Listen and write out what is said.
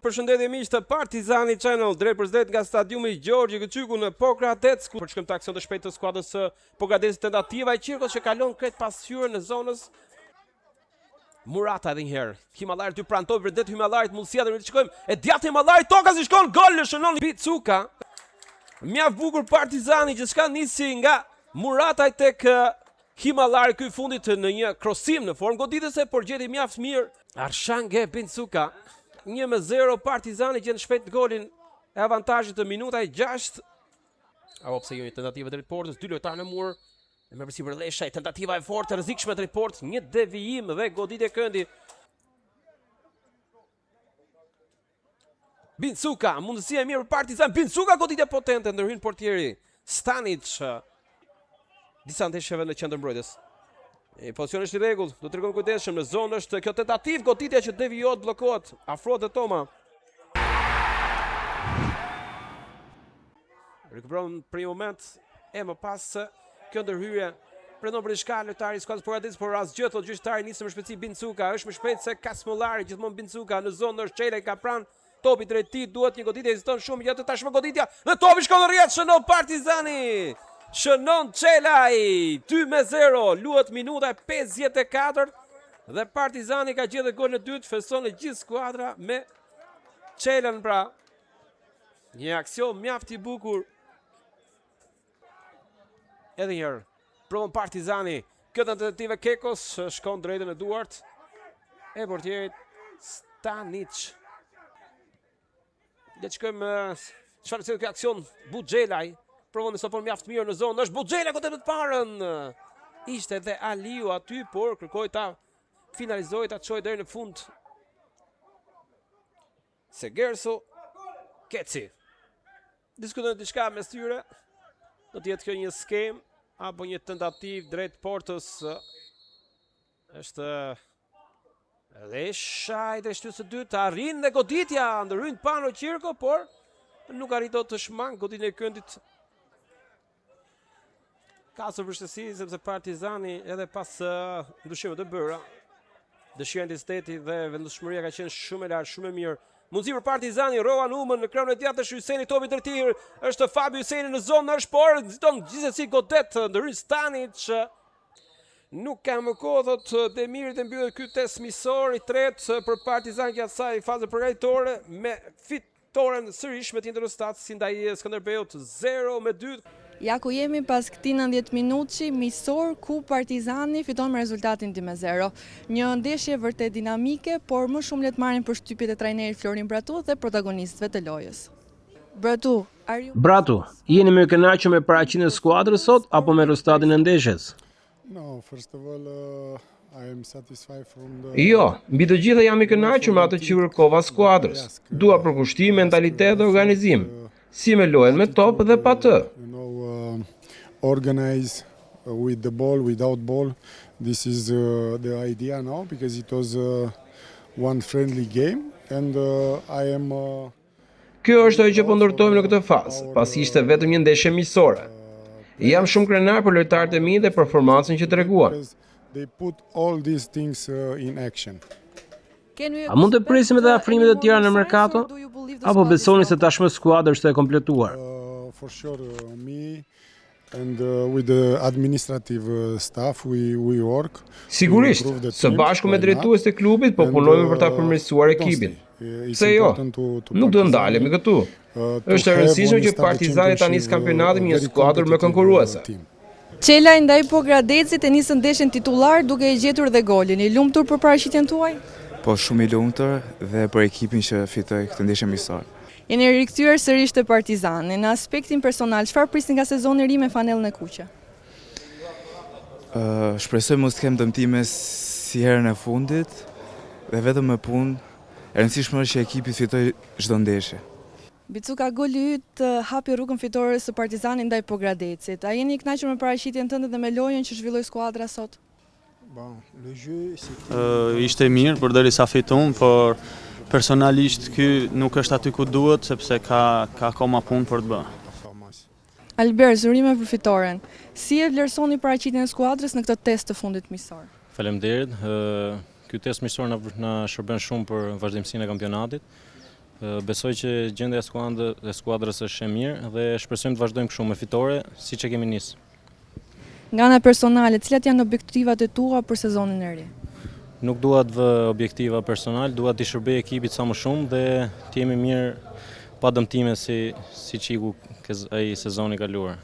Përshëndetje miq të Partizani Channel, drejt përshëndet nga stadiumi Gjorgji Këqyku në Pokradec, për shkëm të aksion të shpejtë të skuadrës së Pokradecit, tentativa e Qirkos që kalon krejt pasqyrë në zonës. Murata edhe një herë. Himallari ty pran top vërdet Himallarit mundësia të shkojmë. E djatë Himallarit toka si shkon gol shënon Picuka. Mjaft bukur Partizani që s'ka nisi nga Murata tek Himallari ky fundit në një krosim në formë goditëse, por gjeti mjaft mirë Arshange Picuka. 1-0 Partizani gjen shpejt golin e avantazhit të minuta e 6. Apo pse jo një tentativë drejt portës, dy lojtarë në mur. E me përsipër Leshaj, tentativa e fortë, rrezikshme drejt portës, një devijim dhe goditje këndi. Picuka, mundësia e mirë për Partizan, Picuka goditje potente, ndërhyn portieri Stanic. Disa ndeshjeve në qendër mbrojtës. Pozicioni është i rregull, do të tregon kujdesshëm në zonë është kjo tentativë goditja që devijohet, bllokohet, afrohet te Toma. Rikuperon për një moment e më pas kjo ndërhyrje prandon për diçka lojtari i skuadrës Pokradec, por asgjë thotë gjyqtari nisë më shpejtësi Picuka, është më shpejt se Kasmollari, gjithmonë Picuka në zonë është Çelaj ka pranë topi drejt tij, duhet një goditje ekziston shumë gjatë tashmë goditja dhe topi shkon në rrjet, shënon Partizani. Shënon Çelaj, 2-0, luhet minuta e 54 dhe Partizani ka gjetur golin e dytë, feson e gjithë skuadra me Çelën pra. Një aksion mjaft i bukur. Edhe një herë, provon Partizani, kjo tentativë Kekos shkon drejtën e duart e portierit Stanic. Le të shkojmë çfarë se ky aksion Buxhelaj. Provon të sopon mjaft mirë në zonë, është Buxhela godet të parën. Ishte edhe Aliu aty, por kërkoi ta finalizoi, ta çojë deri në fund. Segerso Keci. Diskutojnë diçka mes tyre. Do të jetë kjo një skem apo një tentativë drejt portës. Është Leshaj drejt shtytës së dytë, arrin dhe goditja, ndërhyn Pano Qirko, por nuk arrito të shmang goditjen e këndit. Ka së vështësi sepse Partizani edhe pas ndryshimeve të bëra, dëshira intensiteti dhe vendosmëria ka qenë shumë e lartë, shumë e mirë. Mundësi për Partizani, Rowan Umën në krahun e djathtë të Hyseni, topi drejt tij është Fabio Hyseni në zonë, është por nxiton gjithsesi godet ndërhyn Stanic. Nuk ka më kohë, thot Demirit e mbyllet ky test miqësor i tretë për Partizan gjatë asaj faze përgatitor me fitoren sërish me të njëjtën rezultat si ndaj Skënderbeut 0-2. Ja ku jemi pas këtij 90 minutëshi miqësor ku Partizani fiton me rezultatin 2-0. Një ndeshje vërtet dinamike, por më shumë le të marrin përshtypjet e trajnerit Florin Bratu dhe protagonistëve të lojës. Bratu, jeni më kënaqur me paraqitjen e skuadrës sot apo me rezultatin e ndeshjes? No, first of all, I am satisfied from the... Jo, mbi të gjitha jam i kënaqur me atë që kërkova skuadrës. Dua përkushtim, mentalitet dhe organizim. Si me lojën me top dhe pa të. Organize with the ball, without ball. This is the idea now, because it was one friendly game, and I am... Kjo është ajo që po ndërtojmë në këtë fazë, pasi ishte vetëm një ndeshje miqësore. Jam shumë krenar për lojtarët e mi dhe performancën që treguan. They put all these things in action. A mund të presim edhe afrimet e tjera në merkato? Apo besoni se tashmë skuadra është e kompletuar? For sure, me and with the administrative staff we work. Sigurisht, së bashku me drejtuesit e klubit po punojmë për ta përmirësuar ekipin. Pse jo? Nuk do ndalemi këtu. Është e rëndësishme që Partizani ta nisë kampionatin me një skuadër më konkurruese. Çelaj ndaj Pokradecit e nisën ndeshjen titullar duke i gjetur dhe golin. I lumtur për paraqitjen tuaj? Po shumë i lumtur dhe për ekipin që fitoi këtë ndeshje miqësore. Jeni rikthyer sërish te Partizani. Në aspektin personal, çfarë prisni nga sezoni i ri me fanellën e kuqe? Shpresoj mos të kem dëmtime si herën e fundit dhe vetëm me punë. E rëndësishme është që ekipi fitoj çdo ndeshje. Picuka, goli yt hapi rrugën fitore së Partizanit ndaj Pokradecit. A jeni i kënaqur me paraqitjen tënde dhe me lojën që zhvilloi skuadra sot? Ishte mirë përderisa fitum, por personalisht ky nuk është aty ku duhet sepse ka akoma punë për të bërë. Albert, zurime për fitoren. Si e vlerësoni paraqitjen e skuadrës në këtë test të fundit miqësor? Faleminderit. Ky test miqësor na shërben shumë për vazhdimsinë e kampionatit. Besoj që gjendja e skuadrës është e mirë dhe shpresojmë të vazhdojmë kështu me fitore, siç e kemi nisë. Nga ana personale, cilat janë objektivat e tua për sezonin e ri? Nuk dua të vë objektiva personal, dua të shërbej ekipit sa më shumë dhe të jemi mirë pa dëmtime siç iku ai sezoni i kaluar.